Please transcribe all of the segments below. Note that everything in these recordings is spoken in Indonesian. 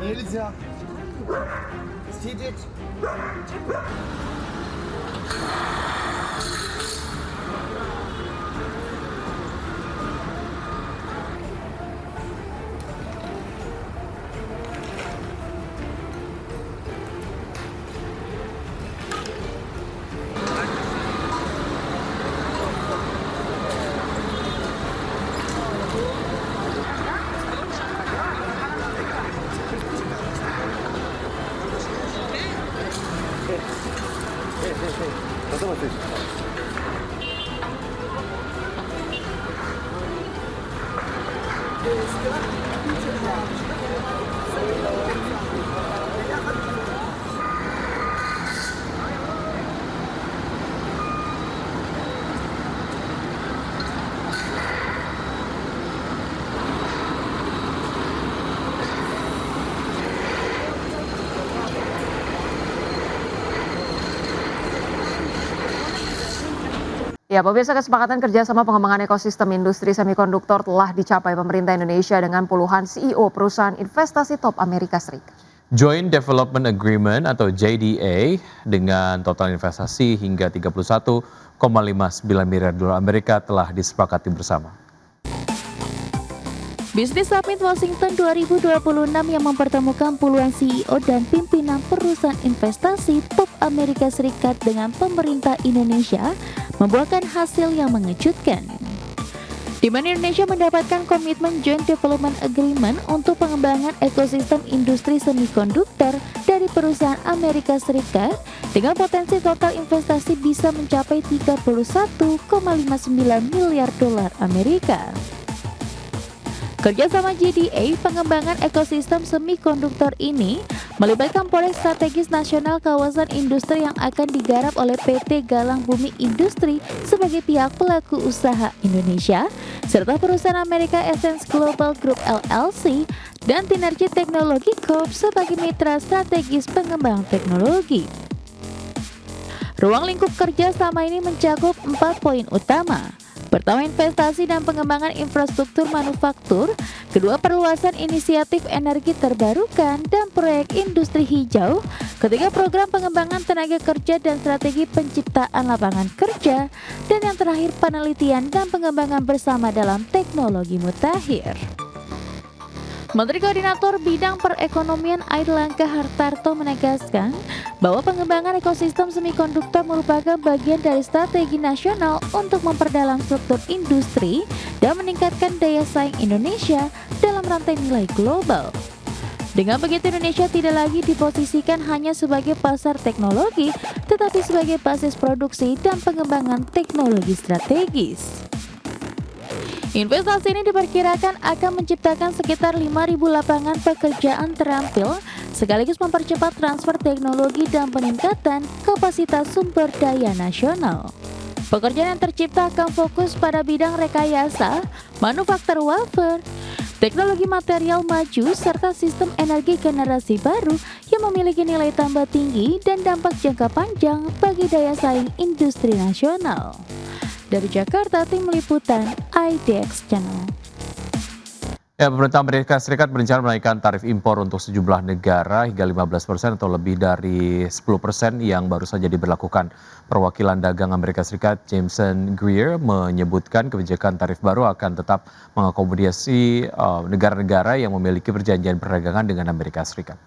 Нельзя. Сидеть. Посмотрите. Ya, pemirsa, kesepakatan kerjasama pengembangan ekosistem industri semikonduktor telah dicapai pemerintah Indonesia dengan puluhan CEO perusahaan investasi top Amerika Serikat. Joint Development Agreement atau JDA dengan total investasi hingga 31,59 miliar dolar Amerika telah disepakati bersama. Business Summit Washington 2026 yang mempertemukan puluhan CEO dan pimpinan perusahaan investasi top Amerika Serikat dengan pemerintah Indonesia membuahkan hasil yang mengejutkan. Di mana Indonesia mendapatkan komitmen Joint Development Agreement untuk pengembangan ekosistem industri semikonduktor dari perusahaan Amerika Serikat dengan potensi total investasi bisa mencapai 31,59 miliar dolar Amerika. Kerjasama JDA pengembangan ekosistem semikonduktor ini melibatkan proyek strategis nasional kawasan industri yang akan digarap oleh PT Galang Bumi Industri sebagai pihak pelaku usaha Indonesia, serta perusahaan Amerika Essence Global Group LLC dan Tinergy Technology Corp sebagai mitra strategis pengembang teknologi. Ruang lingkup kerja sama ini mencakup 4 poin utama. Pertama, investasi dan pengembangan infrastruktur manufaktur. Kedua, perluasan inisiatif energi terbarukan dan proyek industri hijau. Ketiga, program pengembangan tenaga kerja dan strategi penciptaan lapangan kerja. Dan yang terakhir, penelitian dan pengembangan bersama dalam teknologi mutakhir. Menteri Koordinator Bidang Perekonomian Airlangga Hartarto menegaskan bahwa pengembangan ekosistem semikonduktor merupakan bagian dari strategi nasional untuk memperdalam struktur industri dan meningkatkan daya saing Indonesia dalam rantai nilai global. Dengan begitu, Indonesia tidak lagi diposisikan hanya sebagai pasar teknologi, tetapi sebagai basis produksi dan pengembangan teknologi strategis. Investasi ini diperkirakan akan menciptakan sekitar 5.000 lapangan pekerjaan terampil, sekaligus mempercepat transfer teknologi dan peningkatan kapasitas sumber daya nasional. Pekerjaan yang tercipta akan fokus pada bidang rekayasa, manufaktur wafer, teknologi material maju, serta sistem energi generasi baru yang memiliki nilai tambah tinggi dan dampak jangka panjang bagi daya saing industri nasional. Dari Jakarta, tim liputan IDX Channel. Ya, pemerintah Amerika Serikat berencana menaikkan tarif impor untuk sejumlah negara hingga 15% atau lebih dari 10% yang baru saja diberlakukan. Perwakilan dagang Amerika Serikat Jameson Greer menyebutkan kebijakan tarif baru akan tetap mengakomodasi negara-negara yang memiliki perjanjian perdagangan dengan Amerika Serikat.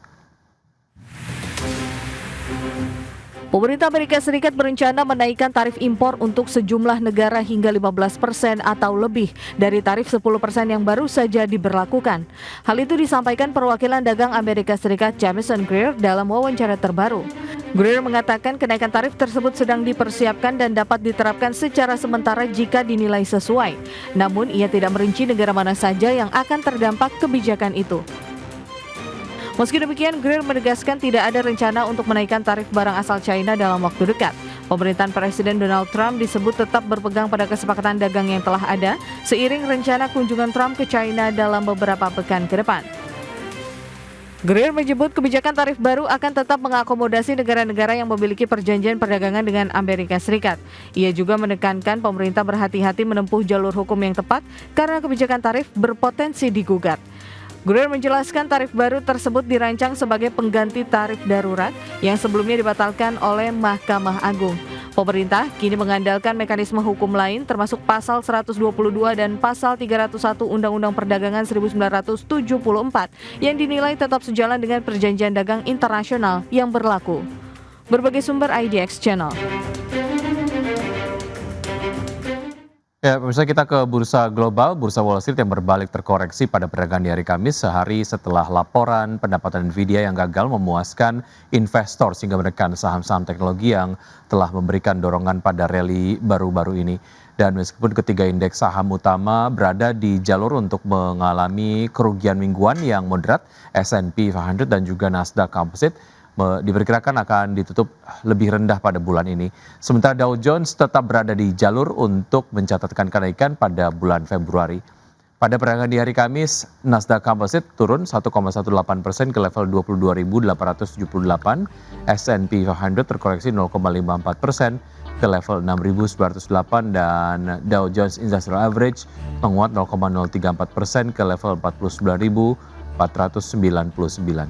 Pemerintah Amerika Serikat berencana menaikkan tarif impor untuk sejumlah negara hingga 15% atau lebih dari tarif 10% yang baru saja diberlakukan. Hal itu disampaikan perwakilan dagang Amerika Serikat Jameson Greer dalam wawancara terbaru. Greer mengatakan kenaikan tarif tersebut sedang dipersiapkan dan dapat diterapkan secara sementara jika dinilai sesuai. Namun ia tidak merinci negara mana saja yang akan terdampak kebijakan itu. Meski demikian, Greer menegaskan tidak ada rencana untuk menaikkan tarif barang asal China dalam waktu dekat. Pemerintahan Presiden Donald Trump disebut tetap berpegang pada kesepakatan dagang yang telah ada, seiring rencana kunjungan Trump ke China dalam beberapa pekan ke depan. Greer menyebut kebijakan tarif baru akan tetap mengakomodasi negara-negara yang memiliki perjanjian perdagangan dengan Amerika Serikat. Ia juga menekankan pemerintah berhati-hati menempuh jalur hukum yang tepat karena kebijakan tarif berpotensi digugat. Gubernur menjelaskan tarif baru tersebut dirancang sebagai pengganti tarif darurat yang sebelumnya dibatalkan oleh Mahkamah Agung. Pemerintah kini mengandalkan mekanisme hukum lain termasuk pasal 122 dan pasal 301 Undang-Undang Perdagangan 1974 yang dinilai tetap sejalan dengan perjanjian dagang internasional yang berlaku. Berbagai sumber IDX Channel. Ya, pemirsa, kita ke bursa global. Bursa Wall Street yang berbalik terkoreksi pada perdagangan di hari Kamis sehari setelah laporan pendapatan Nvidia yang gagal memuaskan investor sehingga menekan saham-saham teknologi yang telah memberikan dorongan pada rally baru-baru ini. Dan meskipun ketiga indeks saham utama berada di jalur untuk mengalami kerugian mingguan yang moderat, S&P 500 dan juga Nasdaq Composite diperkirakan akan ditutup lebih rendah pada bulan ini. Sementara Dow Jones tetap berada di jalur untuk mencatatkan kenaikan pada bulan Februari. Pada perdagangan di hari Kamis, Nasdaq Composite turun 1,18% ke level 22.878, S&P 500 terkoreksi 0,54% ke level 6.908 dan Dow Jones Industrial Average menguat 0,034% ke level 49.499.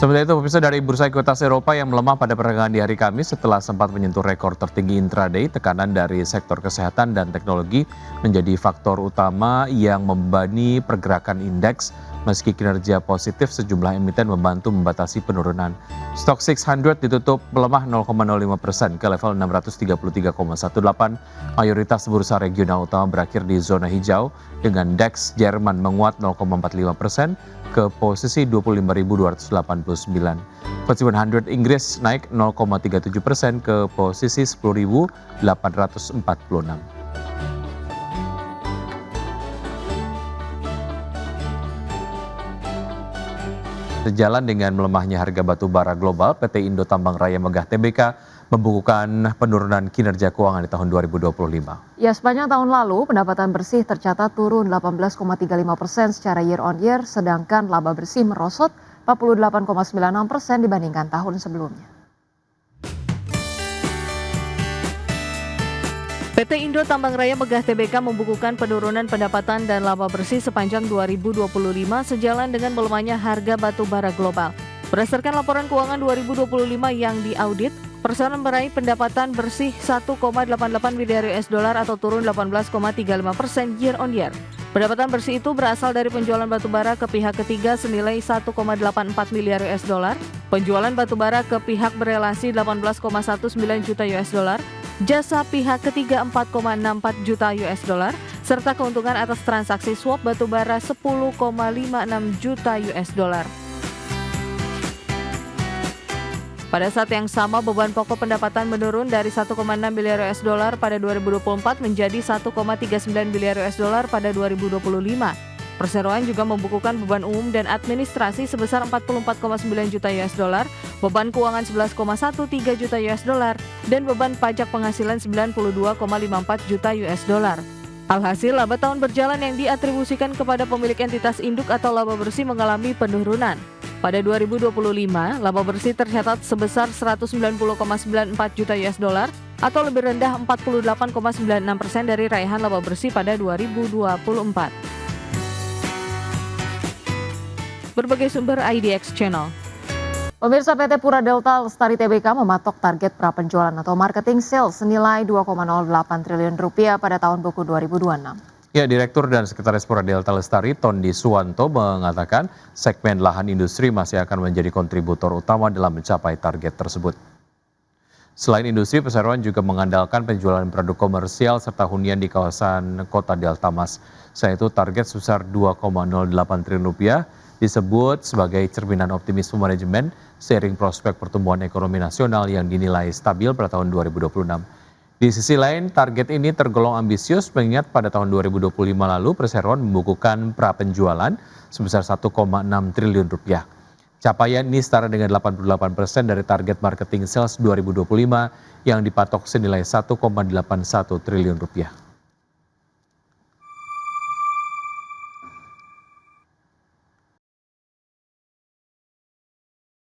Sementara itu, pemirsa, dari bursa ekuitas Eropa yang melemah pada perdagangan di hari Kamis setelah sempat menyentuh rekor tertinggi intraday, tekanan dari sektor kesehatan dan teknologi menjadi faktor utama yang membebani pergerakan indeks. Meski kinerja positif, sejumlah emiten membantu membatasi penurunan. Stock 600 ditutup melemah 0,05% ke level 633,18. Mayoritas bursa regional utama berakhir di zona hijau dengan DAX Jerman menguat 0,45% ke posisi 25.289. FTSE 100 Inggris naik 0,37% ke posisi 10.846. Sejalan dengan melemahnya harga batu bara global, PT Indo Tambang Raya Megah Tbk membukukan penurunan kinerja keuangan di tahun 2025. Ya, sepanjang tahun lalu pendapatan bersih tercatat turun 18,35% secara year on year, sedangkan laba bersih merosot 48,96% dibandingkan tahun sebelumnya. PT Indo Tambang Raya Megah Tbk membukukan penurunan pendapatan dan laba bersih sepanjang 2025 sejalan dengan melemahnya harga batu bara global. Berdasarkan laporan keuangan 2025 yang diaudit, perusahaan meraih pendapatan bersih 1,88 miliar US dollar atau turun 18,35% year on year. Pendapatan bersih itu berasal dari penjualan batu bara ke pihak ketiga senilai 1,84 miliar US dollar, penjualan batu bara ke pihak berelasi 18,19 juta US dollar, jasa pihak ketiga 4,64 juta US dollar, serta keuntungan atas transaksi swap batu bara 10,56 juta US dollar. Pada saat yang sama, beban pokok pendapatan menurun dari 1,6 miliar US dollar pada 2024 menjadi 1,39 miliar US dollar pada 2025. Perseroan juga membukukan beban umum dan administrasi sebesar 44,9 juta US dollar, beban keuangan 11,13 juta US dollar, dan beban pajak penghasilan 92,54 juta US dollar. Alhasil, laba tahun berjalan yang diatribusikan kepada pemilik entitas induk atau laba bersih mengalami penurunan. Pada 2025, laba bersih tercatat sebesar 190,94 juta US dollar atau lebih rendah 48,96% dari raihan laba bersih pada 2024. Berbagai sumber IDX Channel. Pemirsa, PT Pura Delta Lestari Tbk mematok target prapenjualan atau marketing sales senilai 2,08 triliun rupiah pada tahun buku 2026. Ya, Direktur dan Sekretaris Pura Delta Lestari Tondi Suwanto mengatakan segmen lahan industri masih akan menjadi kontributor utama dalam mencapai target tersebut. Selain industri, perseroan juga mengandalkan penjualan produk komersial serta hunian di kawasan Kota Delta Mas. Selain itu, target sebesar 2,08 triliun rupiah disebut sebagai cerminan optimisme manajemen seiring prospek pertumbuhan ekonomi nasional yang dinilai stabil pada tahun 2026. Di sisi lain, target ini tergolong ambisius mengingat pada tahun 2025 lalu perseroan membukukan prapenjualan sebesar 1,6 triliun rupiah. Capaian ini setara dengan 88% dari target marketing sales 2025 yang dipatok senilai 1,81 triliun rupiah.